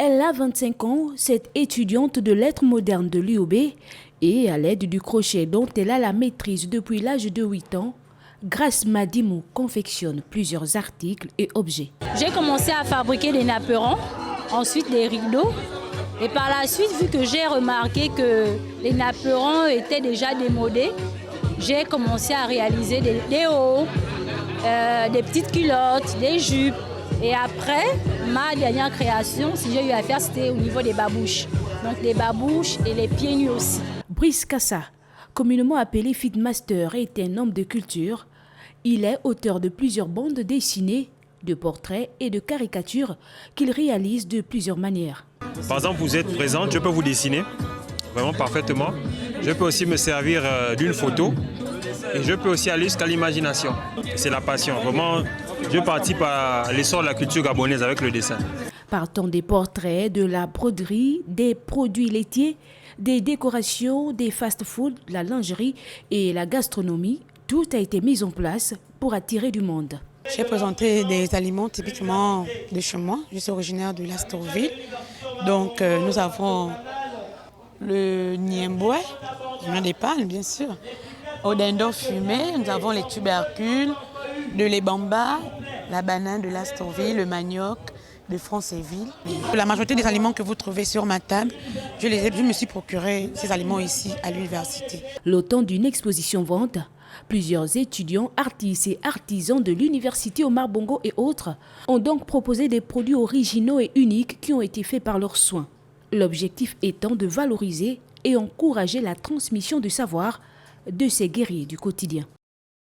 Elle a 25 ans, cette étudiante de lettres modernes de l'UOB, et à l'aide du crochet dont elle a la maîtrise depuis l'âge de 8 ans, Grace Madimou confectionne plusieurs articles et objets. J'ai commencé à fabriquer des napperons, ensuite des rideaux. Et par la suite, vu que j'ai remarqué que les napperons étaient déjà démodés, j'ai commencé à réaliser des hauts, des petites culottes, des jupes. Et après, ma dernière création, si j'ai eu à faire, c'était au niveau des babouches. Donc des babouches et les pieds nus aussi. Brice Kassa, communément appelé Feedmaster, est un homme de culture. Il est auteur de plusieurs bandes dessinées, de portraits et de caricatures qu'il réalise de plusieurs manières. Par exemple, vous êtes présente, je peux vous dessiner vraiment parfaitement. Je peux aussi me servir d'une photo et je peux aussi aller jusqu'à l'imagination. C'est la passion. Vraiment, je participe à l'essor de la culture gabonaise avec le dessin. Partant des portraits, de la broderie, des produits laitiers, des décorations, des fast-foods, la lingerie et la gastronomie, tout a été mis en place pour attirer du monde. J'ai présenté des aliments typiquement de chez moi. Je suis originaire de l'Astorville. Donc nous avons le niemboué, des palmes bien sûr, au dindon fumé, nous avons les tubercules, de l'ébamba, la banane de l'Astorville, le manioc de Franceville. La majorité des aliments que vous trouvez sur ma table, je me suis procuré ces aliments ici à l'université. L'automne d'une exposition vente, plusieurs étudiants, artistes et artisans de l'université Omar Bongo et autres ont donc proposé des produits originaux et uniques qui ont été faits par leurs soins. L'objectif étant de valoriser et encourager la transmission du savoir de ces guerriers du quotidien.